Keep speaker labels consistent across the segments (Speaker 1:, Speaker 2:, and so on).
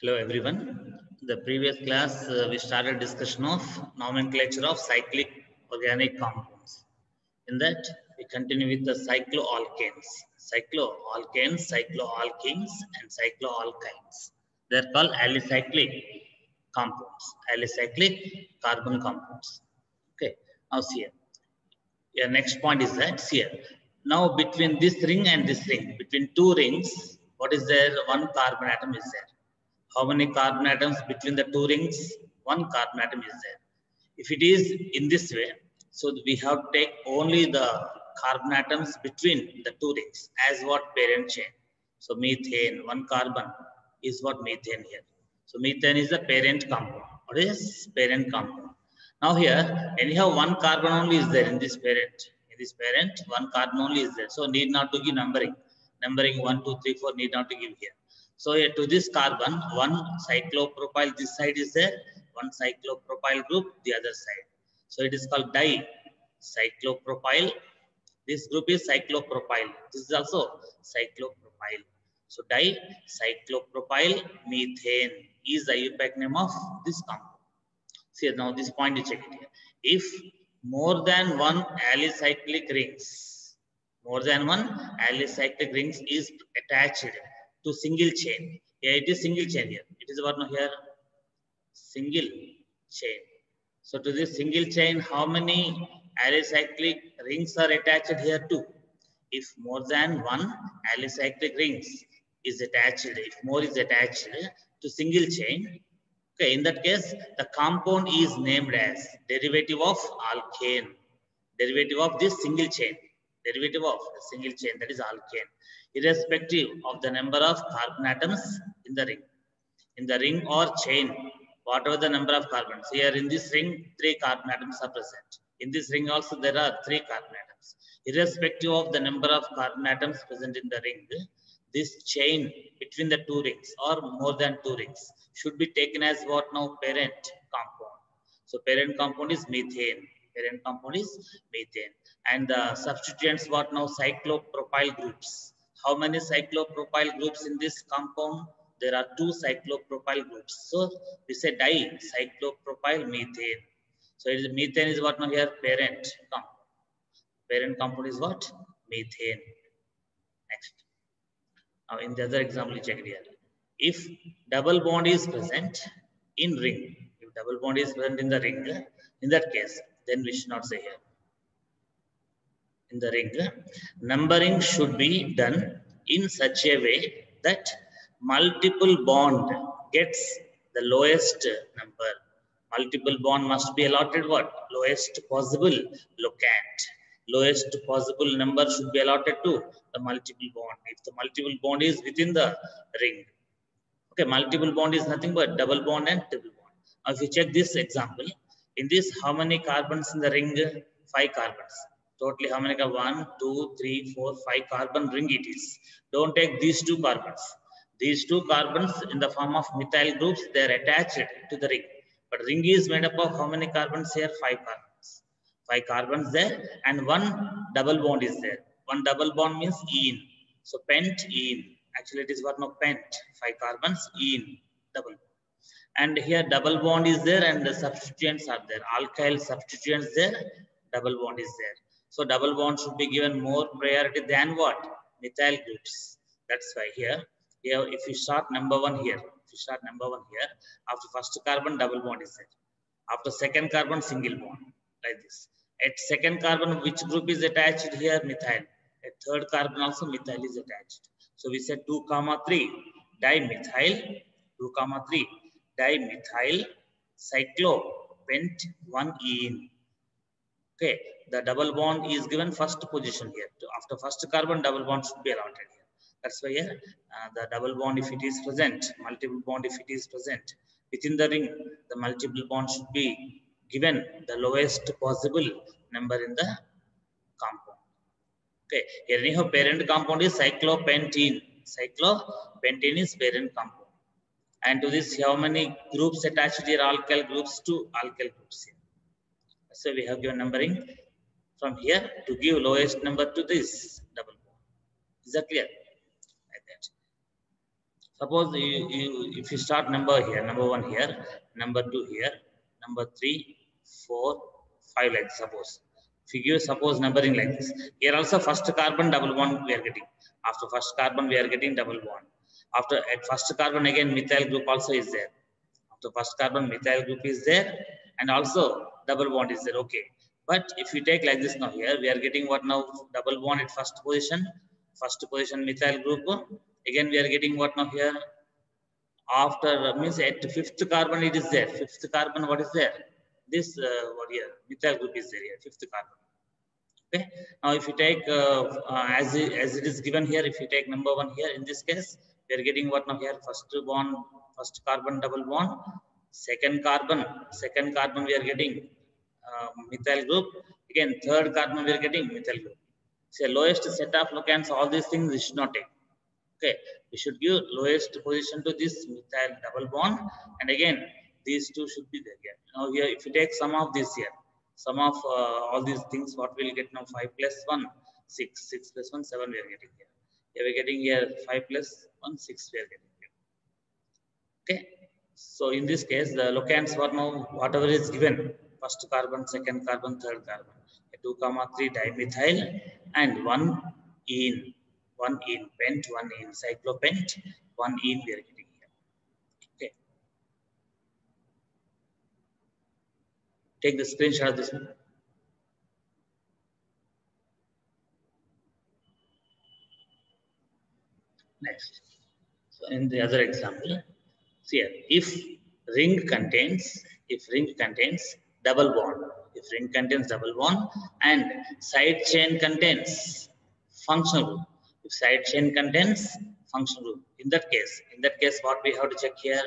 Speaker 1: Hello everyone. The previous class we started discussion of nomenclature of cyclic organic compounds. In that we continue with the cycloalkanes, cycloalkenes and cycloalkynes. They are called alicyclic compounds, alicyclic carbon compounds. Okay. Now see here. Your next point is that here. Now between this ring and this ring, between two rings, what is there? One carbon atom is there. How many carbon atoms between the two rings? One carbon atom is there. If it is in this way, so we have to take only the carbon atoms between the two rings as what parent chain. So methane, one carbon is what methane here. So methane is the parent compound. What is parent compound? Now here, anyhow, one carbon only is there in this parent. In this parent, one carbon only is there. So need not to give numbering. Numbering 1, 2, 3, 4 need not to give here. So here to this carbon, one cyclopropyl this side is there, one cyclopropyl group the other side. So it is called dicyclopropyl. This group is cyclopropyl. This is also cyclopropyl. So dicyclopropyl methane is the IUPAC name of this compound. See now this point you check it here. If more than one alicyclic rings, is attached to single chain. Here it is single chain here. It is what now here? Single chain. So to this single chain, how many alicyclic rings are attached here too? If more than one alicyclic rings is attached, if more is attached to single chain, okay, in that case, the compound is named as derivative of alkane, derivative of this single chain, derivative of the single chain, that is alkane, irrespective of the number of carbon atoms in the ring. In the ring or chain, whatever the number of carbons, here in this ring, 3 carbon atoms are present. In this ring also, there are 3 carbon atoms. Irrespective of the number of carbon atoms present in the ring, this chain between the two rings or more than two rings should be taken as what now? Parent compound. So parent compound is methane. Parent compound is methane. And the substituents what now? Cyclopropyl groups. How many cyclopropyl groups in this compound? There are 2 cyclopropyl groups. So we say dicyclopropyl methane. So it is methane is what now here? Parent compound. Parent compound is what? Methane. Next. Now in the other example, check it here. If double bond is present in ring, if double bond is present in the ring, in that case, then we should not say here. In the ring, numbering should be done in such a way that multiple bond gets the lowest number. Multiple bond must be allotted what? Lowest possible locant. Lowest possible number should be allotted to the multiple bond. If the multiple bond is within the ring, okay, multiple bond is nothing but double bond and triple bond. Now, if you check this example, in this, how many carbons in the ring? 5 carbons. Totally, how many? 1, 2, 3, 4, 5 carbon ring it is. Don't take these 2 carbons. These 2 carbons in the form of methyl groups, they are attached to the ring. But ring is made up of how many carbons here? 5 carbons. 5 carbons there, and 1 double bond is there. 1 double bond means ene. So pent-ene. Actually, it is what now? Pent. 5 carbons, ene, double bond. And here double bond is there, and the substituents are there. Alkyl substituents there, double bond is there. So double bond should be given more priority than what? Methyl groups. That's why here if you start number 1 here, after first carbon, double bond is there. After second carbon, single bond, like this. At second carbon, which group is attached here? Methyl. At third carbon also, methyl is attached. So we said 2, 3, dimethyl, 2, 3, dimethyl cyclopent 1-ene. Okay, the double bond is given first position here. After first carbon, double bond should be allotted here. That's why here the double bond, if it is present, multiple bond, if it is present within the ring, the multiple bond should be given the lowest possible number in the compound. Okay, here anyhow parent compound is cyclopentene. Cyclopentene is parent compound. And to this, how many groups attached here? Alkyl groups to alkyl groups here. So we have given numbering from here to give lowest number to this double bond. Is that clear? Like that. Suppose if you start number here, number 1 here, number 2 here, number 3, 4, 5 like this, suppose. If you give suppose numbering like this, here also first carbon double bond we are getting. After first carbon we are getting double bond. After at first carbon again methyl group also is there. After first carbon methyl group is there and also double bond is there. Okay. But if you take like this now here, we are getting what now? Double bond at first position methyl group. Again we are getting what now here? After means at fifth carbon it is there. Fifth carbon what is there? This what here? Methyl group is there here. Fifth carbon. Okay. Now if you take as it is given here, if you take number 1 here, in this case we are getting what now here? First carbon double bond. Second carbon we are getting methyl group. Again third carbon we are getting methyl group. Say lowest set of locants, all these things we should not take. Okay, we should give lowest position to this methyl double bond, and again these two should be there. Here. Now here, if you take sum of this here, sum of all these things, what we'll get now? 5 plus 1, 6, 6 plus 1, 7 we are getting here. Here we are getting here 5 plus 1, 6 we are getting here. Okay, so in this case, the locants what now? Whatever is given, first carbon, second carbon, third carbon, 2, 3 dimethyl, and 1 in pent, 1 in cyclopent, 1 in we are getting here. Okay. Take the screenshot of this one. Next. So in the other example, see here, if ring contains double bond, and side chain contains functional group. If side chain contains functional group, in that case, what we have to check here,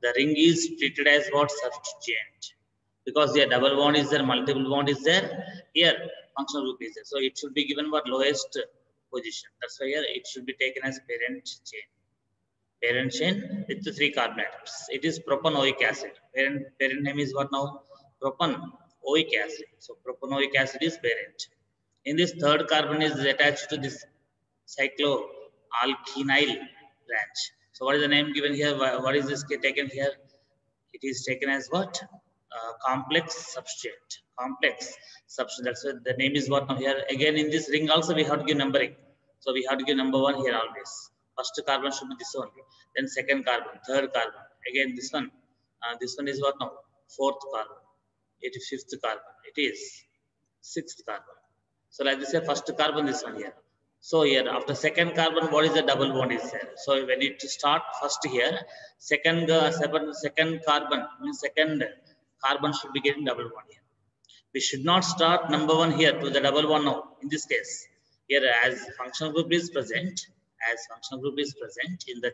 Speaker 1: the ring is treated as what? Substituent, because here double bond is there, multiple bond is there. Here functional group is there, so it should be given what? Lowest position. That's why here it should be taken as parent chain. Parent chain with the 3 carbon atoms. It is propanoic acid. Parent name is what now? Propanoic acid. So propanoic acid is parent. In this third carbon is attached to this cycloalkenyl branch. So what is the name given here? What is this taken here? It is taken as what? Complex substrate. That's why the name is what now here. Again in this ring also we have to give numbering. So we have to give number 1 here always. First carbon should be this one. Then second carbon, third carbon. Again this one. This one is what now? Fourth carbon. It is fifth carbon. It is sixth carbon. So like this here, first carbon, this one here. So here after second carbon, what is the double bond is there? So when it start first here, second carbon means second carbon should be getting double bond here. We should not start number 1 here to the double bond now. In this case, here as functional group is present, in the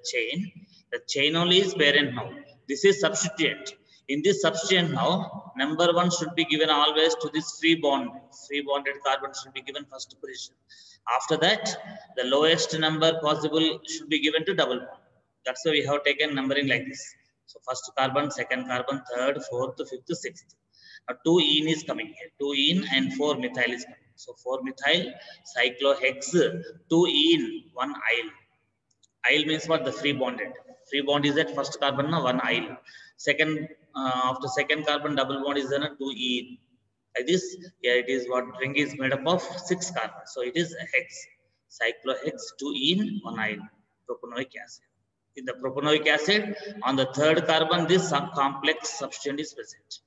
Speaker 1: chain only is parent now. This is substituent. In this substituent now, number 1 should be given always to this free bonded carbon should be given first position. After that, the lowest number possible should be given to double bond. That's why we have taken numbering like this. So first carbon, second carbon, third, fourth, fifth, sixth. Now 2 in is coming here. 2 in and 4 methyl is coming. So 4 methyl cyclohex, 2 in, 1 yl. Yl means what? The free bonded. Free bond is at first carbon, no, 1 yl. Second, after second carbon, double bond is then a 2 in. Like this, here it is what? Ring is made up of 6 carbon. So it is a hex. Cyclohex, 2 in, 1 yl. Propanoic acid. In the propanoic acid, on the third carbon, this complex substance is present.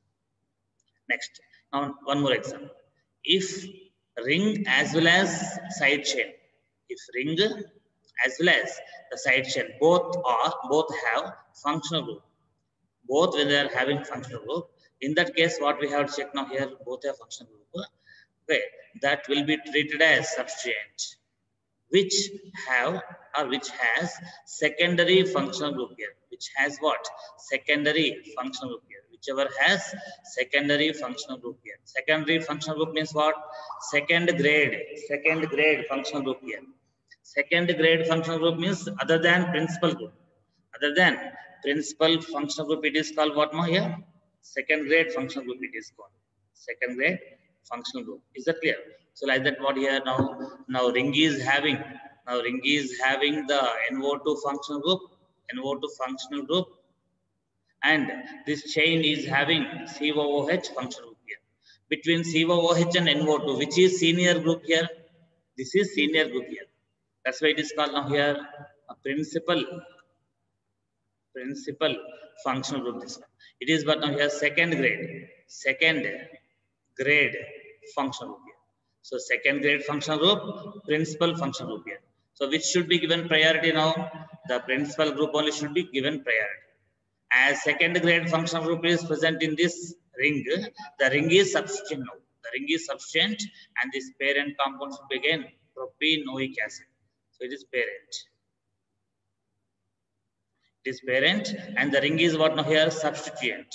Speaker 1: Next, now one more example. If ring as well as side chain, the side chain both have functional group, when they are having functional group, in that case what we have to check now here, both have functional group. Okay, that will be treated as substituent, which has secondary functional group here. Which has what? Secondary functional group here. Whichever has secondary functional group here. Secondary functional group means what? Second grade functional group here. Second grade functional group means other than principal group. Functional group, it is called what now here? Second grade functional group it is called. Second grade functional group. Is that clear? So like that, what here now ring is having the NO2 functional group. NO2 functional group, and this chain is having COOH functional group here. Between COOH and NO2, which is senior group here? This is senior group here. That's why it is called now here a principal functional group. This one. It is but now here second grade functional group here. So second grade functional group, principal functional group here. So which should be given priority now? The principal group only should be given priority. As second grade functional group is present in this ring, the ring is substituent now. The ring is substituent, and this parent compound should be again propenoic acid. So it is parent. It is parent, and the ring is what now here? Substituent.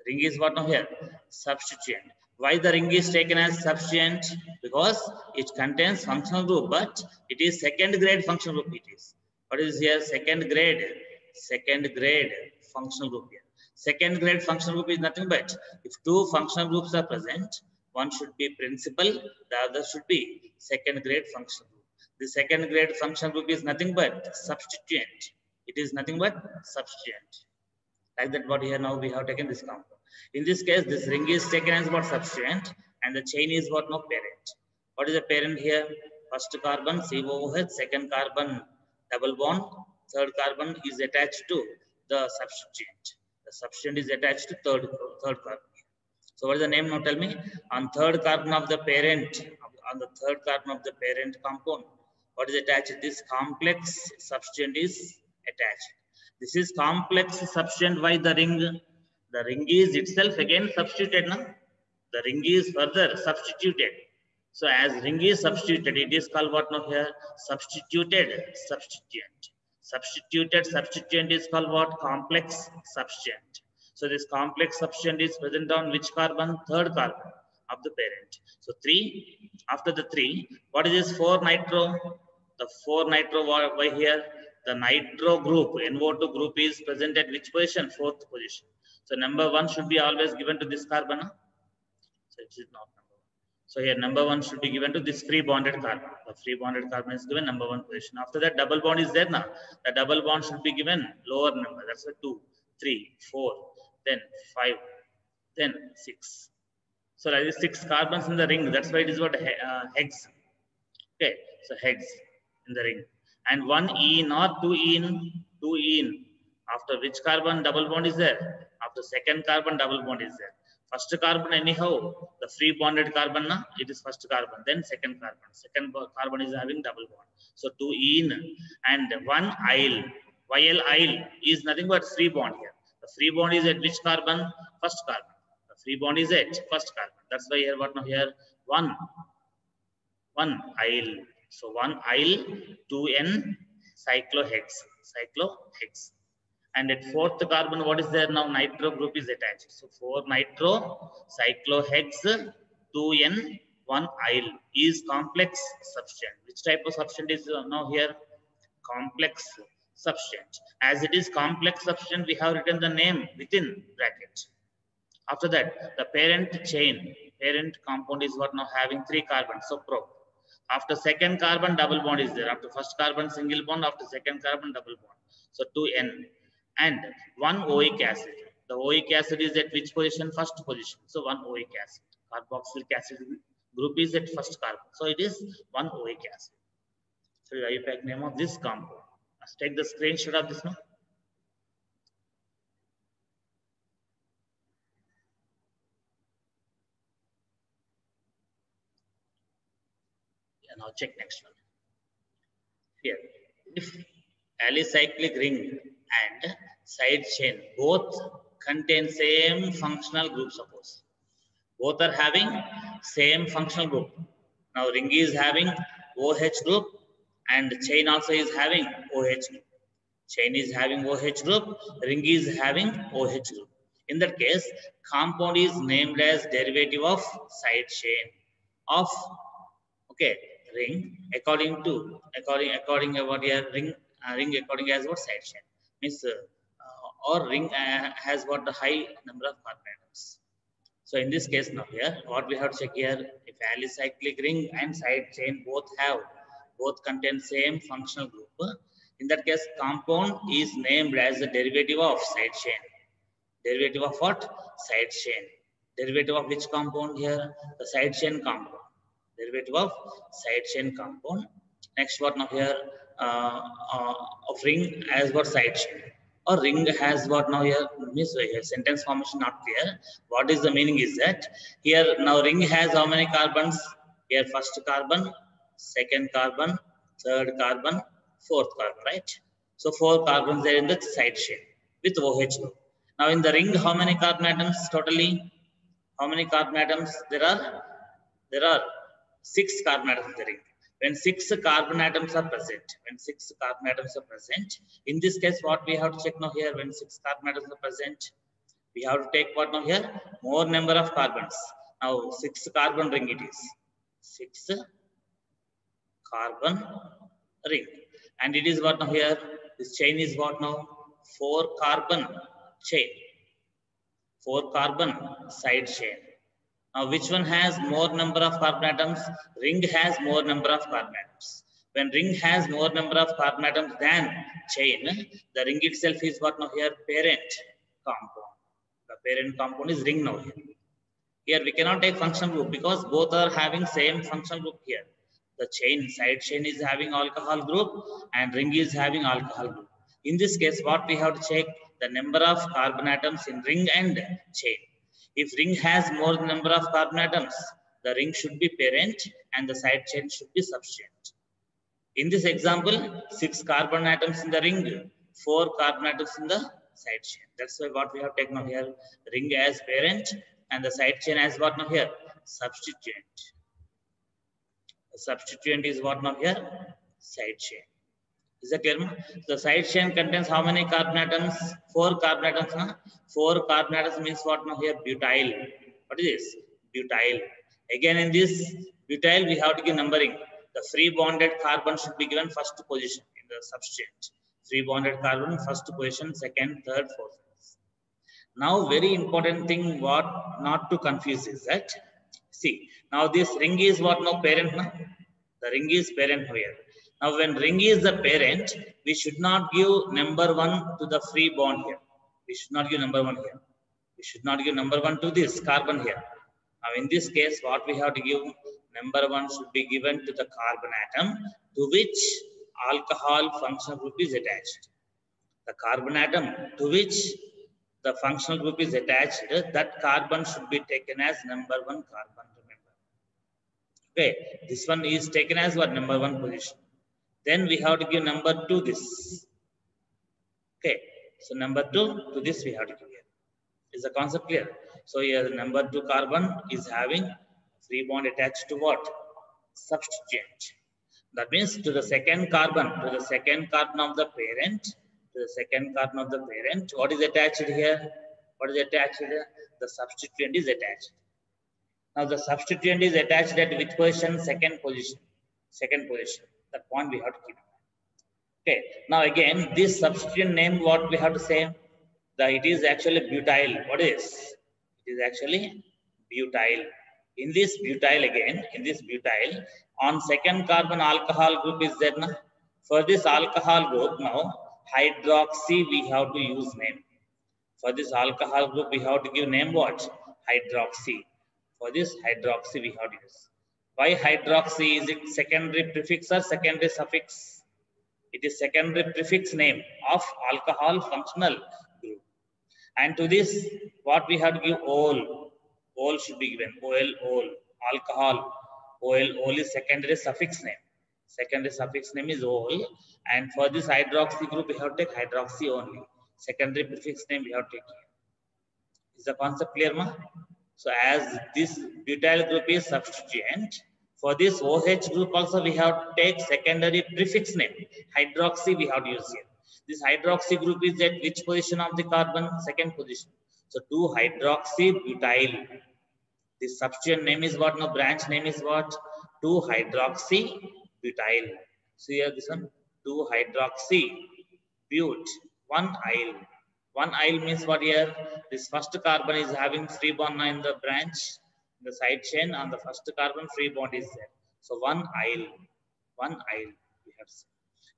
Speaker 1: Ring is what now here? Substituent. Why the ring is taken as substituent? Because it contains functional group, but it is second grade functional group. It is. What is here? Second grade functional group here. Second grade functional group is nothing but if two functional groups are present, one should be principal, the other should be second grade functional group. The second grade functional group is nothing but substituent. It is nothing but substituent. Like that, what here now we have taken this compound. In this case, this ring is taken as what? Substituent, and the chain is what now? Parent. What is the parent here? First carbon COOH, second carbon double bond, third carbon is attached to the substituent. The substituent is attached to third carbon. So what is the name now? Tell me. On third carbon of the parent, compound, what is attached? This complex substituent is attached. This is complex substituent. Why the ring? The ring is itself again substituted. No? The ring is further substituted. So as ring is substituted, it is called what now here? Substituted substituent. Substituted substituent is called what? Complex substituent. So this complex substituent is present on which carbon? Third carbon of the parent. So 3. After the 3, what is this 4-nitro? The 4-nitro, why here? The nitro group, NO2 group is present at which position? 4th position. So number 1 should be always given to this carbon. So it is not number 1. So here number 1 should be given to this free bonded carbon. The free bonded carbon is given number 1 position. After that, double bond is there now. The double bond should be given lower number. That's a 2, 3, 4, then 5, then 6. So that is 6 carbons in the ring. That's why it is what hex. Okay, so hex in the ring. And 1 ene or 2 ene. After which carbon double bond is there? After second carbon double bond is there. First carbon anyhow, the free bonded carbon, it is first carbon, then second carbon. Second carbon is having double bond. So 2 ene and 1 yl. YL yl is nothing but free bond here. The free bond is at which carbon? First carbon. The free bond is at first carbon. That's why here what now here? 1 yl. So 1 yl, 2n cyclohex. And at 4th carbon, what is there now? Nitro group is attached. So 4 nitro cyclohex 2n 1 yl is complex substituent. Which type of substituent is now here? Complex substituent. As it is complex substituent, we have written the name within bracket. After that, the parent compound is what now? Having 3 carbons. So pro. After second carbon, double bond is there. After first carbon, single bond. After second carbon, double bond. So 2n. And 1 oic acid. The oic acid is at which position? First position. So 1 oic acid. Carboxylic acid group is at first carbon. So it is 1 oic acid. So the IUPAC name of this compound. Let's take the screenshot of this now. Now check next one. Here, if alicyclic ring and side chain both contain same functional group, suppose both are having same functional group. Now ring is having OH group and chain also is having OH group. Chain is having OH group, ring is having OH group. In that case, compound is named as derivative of side chain of ring according what here ring according as what side chain means or ring has what the high number of carbon atoms. So in this case now here what we have to check here, if alicyclic ring and side chain both contain same functional group, In that case, compound is named as the derivative of side chain. Derivative of what? Side chain. Derivative of which compound here? The side chain compound. Derivative of side chain compound. Next what now here? Of ring as what side chain. Or ring has what now here? Means here sentence formation not clear. What is the meaning is that here now ring has how many carbons? Here first carbon, second carbon, third carbon, fourth carbon, right? So 4 carbons there in the side chain with OH group. Now in the ring, how many carbon atoms totally? How many carbon atoms there are? There are 6 carbon atoms in the ring. When 6 carbon atoms are present, in this case, what we have to check now here? When 6 carbon atoms are present, we have to take what now here? More number of carbons. Now 6 carbon ring it is. 6 carbon ring, and it is what now here? This chain is what now? 4 carbon chain, 4 carbon side chain. Now which one has more number of carbon atoms? Ring has more number of carbon atoms. When ring has more number of carbon atoms than chain, the ring itself is what now here? Parent compound. The parent compound is ring now here. Here we cannot take functional group because both are having same functional group here. The chain, side chain is having alcohol group and ring is having alcohol group. In this case, what we have to check? The number of carbon atoms in ring and chain. If ring has more number of carbon atoms, the ring should be parent and the side chain should be substituent. In this example, 6 carbon atoms in the ring, 4 carbon atoms in the side chain. That's why what we have taken now here, ring as parent and the side chain as what now here? Substituent. The substituent is what now here? Side chain. Is that clear? The side chain contains how many carbon atoms? 4 carbon atoms. Huh? 4 carbon atoms means what now here? Butyl. What is this? Butyl. Again in this butyl we have to give numbering. The free bonded carbon should be given first position in the substituent. Free bonded carbon first position, second, third, fourth. Now very important thing what not to confuse is that, see, now this ring is what now? Parent now? The ring is parent here. Now when ring is the parent, we should not give number 1 to the free bond here. We should not give number 1 here. We should not give number 1 to this carbon here. Now in this case, what we have to give? Number 1 should be given to the carbon atom to which alcohol functional group is attached. The carbon atom to which the functional group is attached, that carbon should be taken as number 1 carbon, remember. Okay, this one is taken as what? Number 1 position. Then we have to give number 2 this. Okay, so number 2 to this we have to give here. Is the concept clear? So here the number 2 carbon is having free bond attached to what? Substituent. That means to the second carbon of the parent, what is attached here? What is attached here? The substituent is attached. Now the substituent is attached at which position? Second position. That point we have to keep. Okay. Now again, this substituent name, what we have to say? It is actually butyl. What is? It is actually butyl. In this butyl, on second carbon alcohol group is there now. For this alcohol group now, hydroxy we have to use name. For this alcohol group we have to give name what? Hydroxy. For this hydroxy we have to use. Why hydroxy? Is it secondary prefix or secondary suffix? It is secondary prefix name of alcohol functional group. And to this, what we have to give? Ol. Ol should be given. Ol. Alcohol. Ol is secondary suffix name. Secondary suffix name is ol. And for this hydroxy group, we have to take hydroxy only. Secondary prefix name we have to take here. Is the concept clear, ma? So as this butyl group is substituent, for this OH group also we have to take secondary prefix name. Hydroxy we have to use here. This hydroxy group is at which position of the carbon? Second position. So 2-hydroxy-butyl. This substituent name is what? No, branch name is what? 2-hydroxy-butyl. So here this one, 2-hydroxy-but, 1-yl. 1-yl means what here? This first carbon is having free bond in the branch, in the side chain. On the first carbon, free bond is there. So 1-yl. 1-yl we have seen.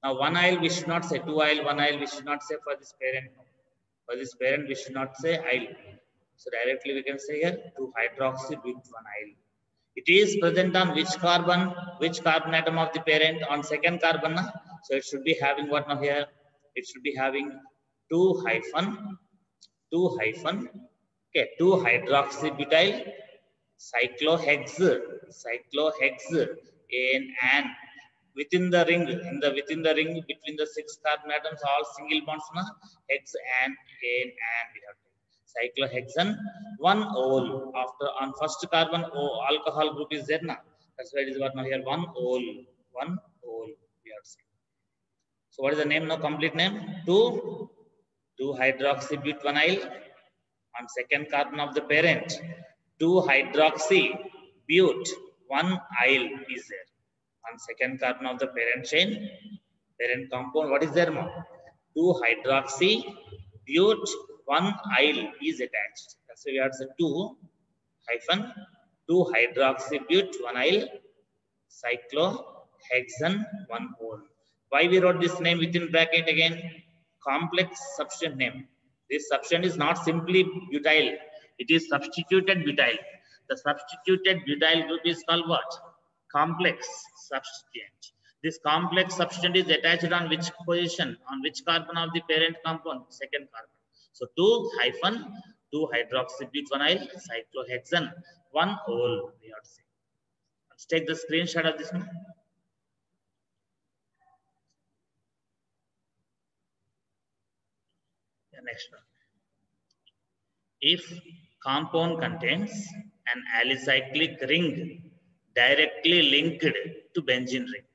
Speaker 1: Now, one aisle we should not say, two aisle, one aisle we should not say for this parent. For this parent, we should not say aisle. So directly we can say here 2-hydroxy with one aisle. It is present on which carbon atom of the parent? On second carbon. So it should be having what now here? It should be having 2-hydroxybutyl cyclohex and within the ring, between the 6 carbon atoms, all single bonds, hex and we have cyclohexane, one ol. After on first carbon, alcohol group is there now. That's why it is what now here, one ol. We have to say. So what is the name now? Complete name? 2-hydroxybutyl on second carbon of the parent. 2-hydroxybut, one aisle is there on second carbon of the parent chain, parent compound. What is there now? 2-hydroxybut, one aisle is attached. That's why we have to say 2-2-hydroxybut, one aisle, cyclohexane, one ol. Why we wrote this name within bracket again? Complex substituent name. This substituent is not simply butyl. It is substituted butyl. The substituted butyl group is called what? Complex substituent. This complex substituent is attached on which position? On which carbon of the parent compound? Second carbon. So 2-2-hydroxybutyl cyclohexane, one ol. We have to say. Let's take the screenshot of this one. The next one. If compound contains an alicyclic ring directly linked to benzene ring.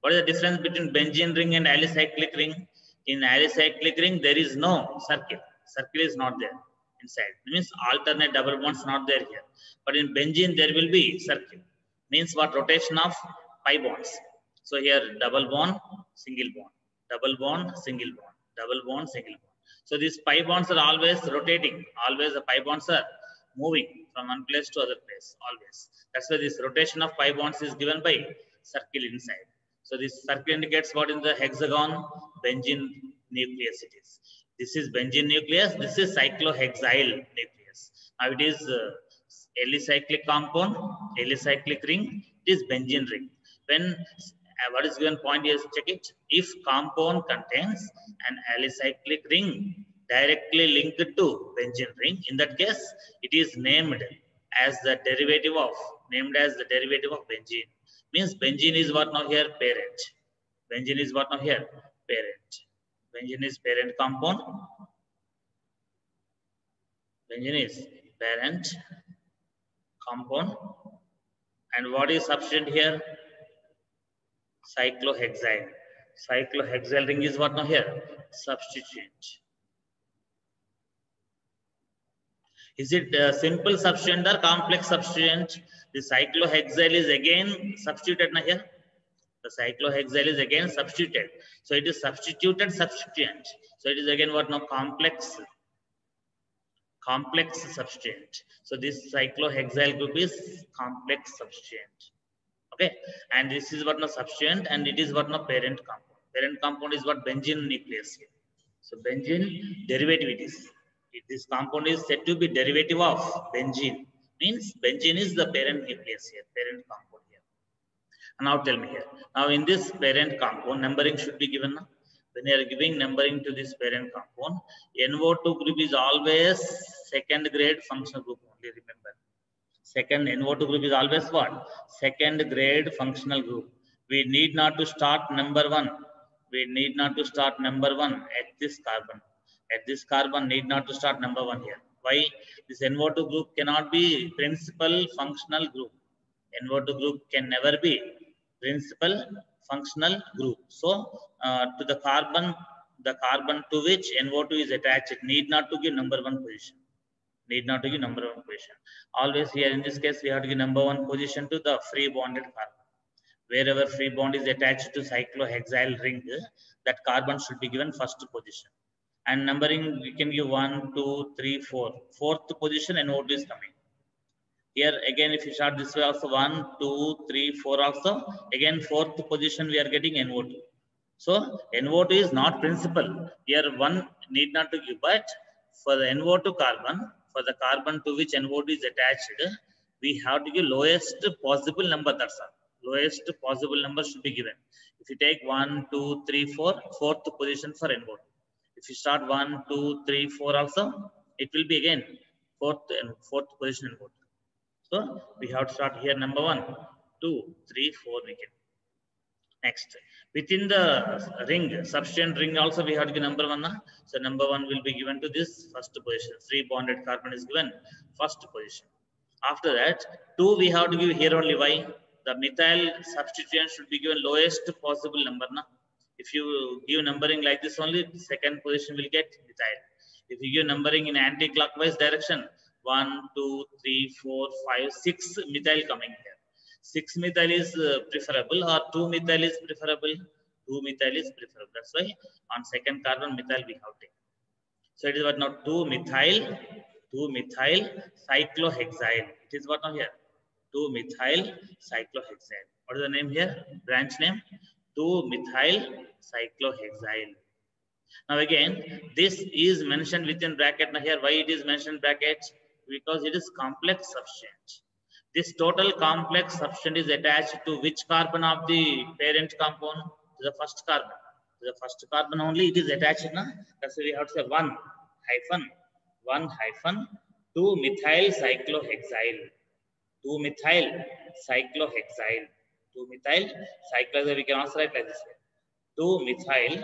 Speaker 1: What is the difference between benzene ring and alicyclic ring? In alicyclic ring, there is no circle. Circle is not there inside. It means alternate double bonds not there here. But in benzene, there will be circle. Means what? Rotation of pi bonds. So here double bond, single bond, double bond, single bond, double bond, single bond. So these pi bonds are always rotating. Always the pi bonds are moving from one place to other place. Always. That's why this rotation of pi bonds is given by circle inside. So this circle indicates what in the hexagon? Benzene nucleus it is. This is benzene nucleus. This is cyclohexyl nucleus. Now it is alicyclic compound, alicyclic ring. It is benzene ring. When what is given point is check it. If compound contains an alicyclic ring directly linked to benzene ring, in that case it is named as the derivative of benzene. Means benzene is what now here? Parent. Benzene is what now here? Parent. Benzene is parent compound. Benzene is parent compound. And what is substituent here? Cyclohexyl. Cyclohexyl ring is what now here? Substituent. Is it a simple substituent or complex substituent? The cyclohexyl is again substituted now here. The cyclohexyl is again substituted. So it is substituted substituent. So it is again what now? Complex substituent. So this cyclohexyl group is complex substituent. Okay, and this is what now? Substituent, and it is what now? Parent compound. Parent compound is what? Benzene nucleus here. So benzene derivative it is. This compound is said to be derivative of benzene. Means benzene is the parent nucleus here, parent compound here. And now tell me here. Now in this parent compound, numbering should be given now. When you are giving numbering to this parent compound, NO2 group is always second grade functional group only, remember. Second NO2 group is always what? Second grade functional group. We need not to start number 1. We need not to start number 1 at this carbon. At this carbon need not to start number 1 here. Why? This NO2 group cannot be principal functional group. NO2 group can never be principal functional group. So to the carbon to which NO2 is attached, it need not to give number 1 position. Need not to give number 1 position. Always here in this case we have to give number 1 position to the free bonded carbon. Wherever free bond is attached to cyclohexyl ring, that carbon should be given first position. And numbering we can give 1, 2, 3, 4. Fourth position NO2 is coming. Here again if you start this way also 1, 2, 3, 4 also. Again fourth position we are getting NO2. So NO2 is not principal. Here one need not to give, but for the NO2 carbon, for the carbon to which NO2 is attached, we have to give lowest possible number. That's all. Lowest possible number should be given. If you take 1, 2, 3, 4, fourth position for NO2. If you start 1, 2, 3, 4 also, it will be again fourth position NO2. So we have to start here number 1, 2, 3, 4 we can. Next, within the ring, substituent ring also we have to give number 1. So number 1 will be given to this first position. 3 bonded carbon is given first position. After that, 2 we have to give here only. Why? The methyl substituent should be given lowest possible number. Na? If you give numbering like this only, second position will get methyl. If you give numbering in anti-clockwise direction, 1, 2, 3, 4, 5, 6 methyl coming here. 6 methyl is preferable, or 2 methyl is preferable. 2 methyl is preferable. That's why on second carbon methyl we have taken. So it is what now 2 methyl cyclohexyl. It is what now here 2 methyl cyclohexyl. What is the name here? Branch name 2 methyl cyclohexyl. Now again, this is mentioned within bracket. Now here, why it is mentioned bracket? Because it is complex substituent. This total complex substituent is attached to which carbon of the parent compound? To the first carbon. To the first carbon only it is attached. Na? That's why we have to say 1 hyphen 2 methyl cyclohexyl. 2 methyl cyclohexyl. 2 methyl cyclohexyl. We can also write like this way. 2 methyl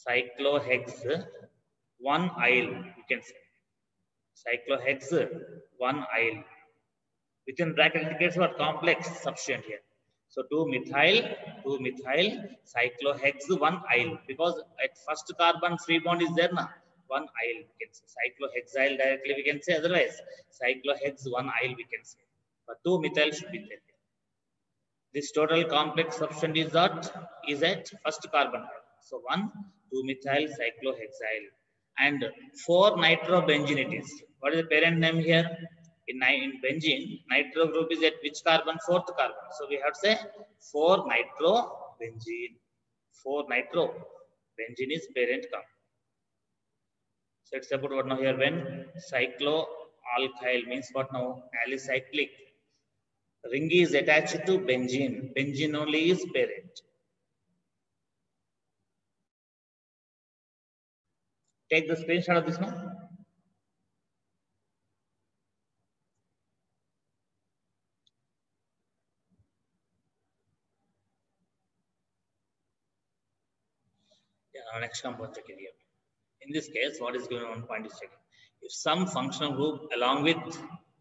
Speaker 1: cyclohex 1-yl. You can say. Cyclohex 1-yl. Within bracket indicates what? Complex substituent here. So 2 methyl cyclohex 1-yl, because at first carbon free bond is there now. 1-yl we can say. Cyclohexyl directly we can say, otherwise cyclohex 1-yl we can say. But 2 methyl should be there. This total complex substituent is at first carbon. So 1, 2 methyl cyclohexyl. And 4 nitrobenzene it is. What is the parent name here? In benzene, nitro group is at which carbon? 4th carbon. So we have to say 4 nitrobenzene. 4 nitrobenzene is parent compound. So it's about what now here? When cycloalkyl means what now? Alicyclic. Ring is attached to benzene. Benzene only is parent. Take the screenshot of this now. Yeah, now next compound check it here. In this case, what is going on? Point is checking. If some functional group along with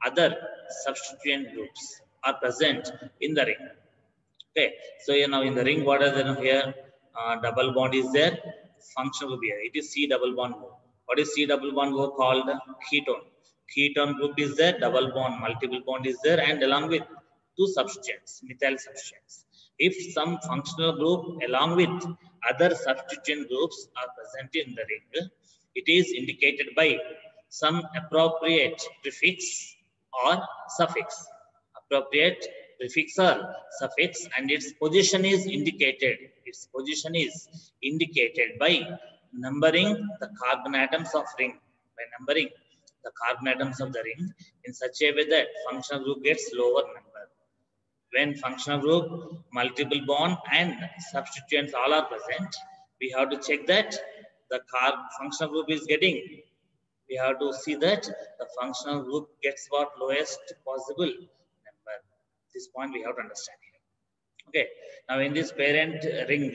Speaker 1: other substituent groups are present in the ring. Okay, so you know in the ring, what is there here? Double bond is there. Functional group here. It is C double bond group. What is C double bond group called? Ketone. Ketone group is there. Double bond, multiple bond is there, and along with 2 substituents, methyl substituents. If some functional group along with other substituent groups are present in the ring, it is indicated by some appropriate prefix or suffix. Appropriate prefix or suffix, and its position is indicated. Its position is indicated by numbering the carbon atoms of ring. By numbering the carbon atoms of the ring in such a way that functional group gets lower number. When functional group, multiple bond and substituents all are present, we have to check that the functional group is getting. We have to see that the functional group gets what? Lowest possible number. This point we have to understand here. Okay. Now in this parent ring,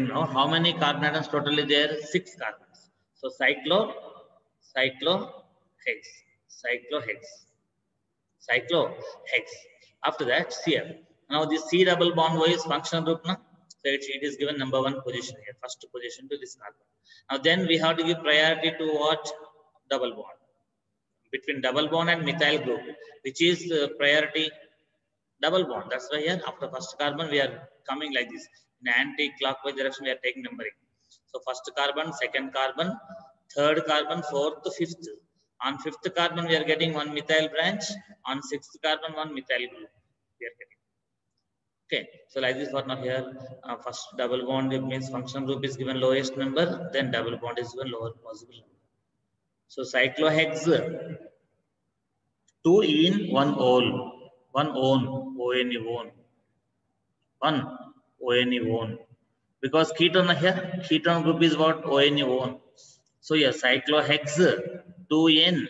Speaker 1: now, how many carbon atoms totally there? 6 carbons. So cyclohexyl. After that, here. Now this C double bond is functional group now. So it is given number 1 position here, first position to this carbon. Now then we have to give priority to what? Double bond. Between double bond and methyl group, which is priority? Double bond. That's why here after first carbon we are coming like this. In anti-clockwise direction we are taking numbering. So first carbon, second carbon, third carbon, fourth, fifth. On 5th carbon, we are getting one methyl branch. On 6th carbon, one methyl group. We are getting. Okay, so like this, what now here? First double bond means functional group is given lowest number, then double bond is given lower possible number. So cyclohex 2 in 1 ol, 1 on, ONE on, 1 ONE on. Because ketone here, ketone group is what? ONE on. So yeah, cyclohex 2n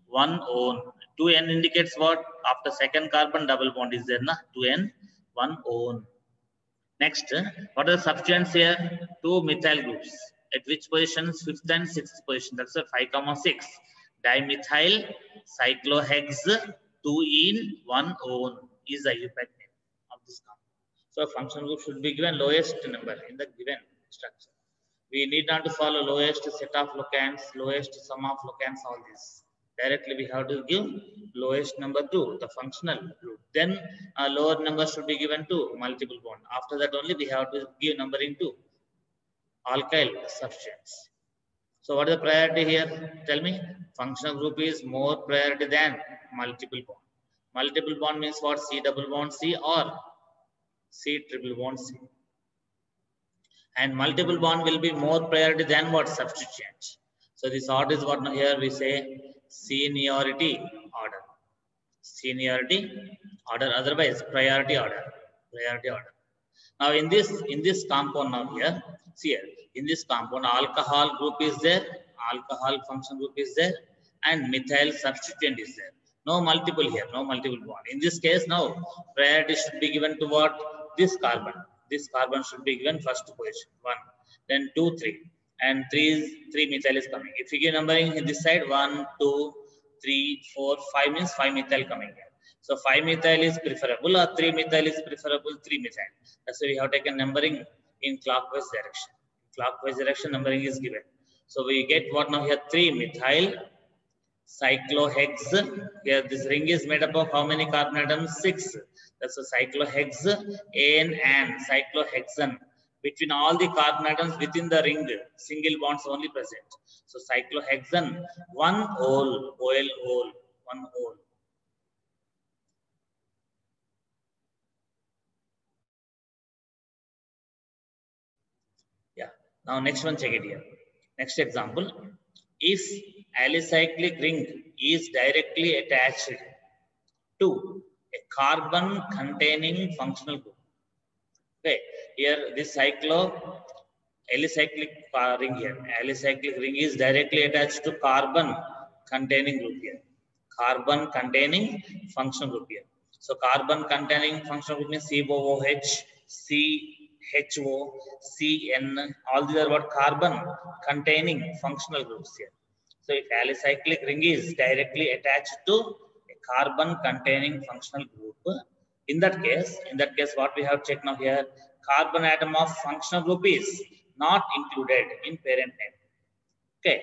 Speaker 1: 1 on. 2n indicates what? After second carbon double bond is there, na? 2n 1 on. Next, what are the substituents here? 2 methyl groups. At which positions? 5th and 6th position. That's a 5,6. Dimethyl cyclohex 2 in 1 on is the IUPAC name of this compound. So function group should be given lowest number in the given structure. We need not to follow lowest set of locants, lowest sum of locants, all this. Directly we have to give lowest number to the functional group. Then a lower number should be given to multiple bond. After that only we have to give numbering to alkyl substance. So what is the priority here? Tell me. Functional group is more priority than multiple bond. Multiple bond means what? C double bond C or C triple bond C. And multiple bond will be more priority than what? Substituent. So this order is what here we say seniority order. Seniority order, otherwise priority order. Priority order. Now in this compound now here, see here, in this compound alcohol group is there, alcohol function group is there, and methyl substituent is there. No multiple here, no multiple bond. In this case now, priority should be given to what? This carbon. This carbon should be given first position, 1, then 2, 3, and 3 methyl is coming. If you give numbering in this side, 1, 2, 3, 4, 5 means 5 methyl coming here. So 5 methyl is preferable or 3 methyl is preferable, 3 methyl. That's why we have taken numbering in clockwise direction. Clockwise direction numbering is given. So we get what now here? 3 methyl cyclohex. Here this ring is made up of how many carbon atoms? 6. That's a cyclohex, An and cyclohexane. Between all the carbon atoms within the ring, single bonds only present. So cyclohexane, 1 ol, OL, 1 ol. Yeah. Now next one, check it here. Next example. If alicyclic ring is directly attached to a carbon containing functional group. Okay, here this alicyclic ring here. Alicyclic ring is directly attached to carbon containing group here. Carbon containing functional group here. So carbon containing functional group means COOH, CHO, CN. All these are what? Carbon containing functional groups here. So if alicyclic ring is directly attached to a carbon containing functional group, in that case, what we have checked now here, carbon atom of functional group is not included in parent name. Okay,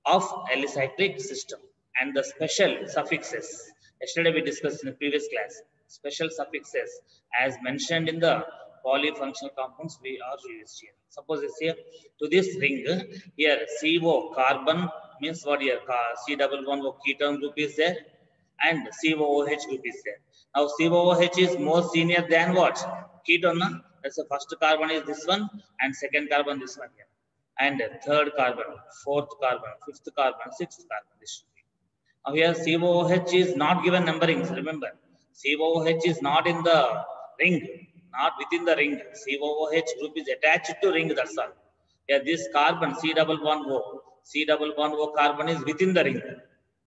Speaker 1: of alicyclic system, and the special suffixes. Yesterday we discussed in the previous class. Special suffixes as mentioned in the polyfunctional compounds we are used here. Suppose it's here to this ring here CO carbon means what here? C double bond ketone group is there and COOH group is there. Now COOH is more senior than what? Ketone. Na? That's the first carbon is this one and second carbon this one here. And third carbon, fourth carbon, fifth carbon, sixth carbon. This should be. Now here COOH is not given numberings. Remember, COOH is not in the ring, not within the ring. COOH group is attached to ring. That's all. Yeah, this carbon C double bond O carbon is within the ring.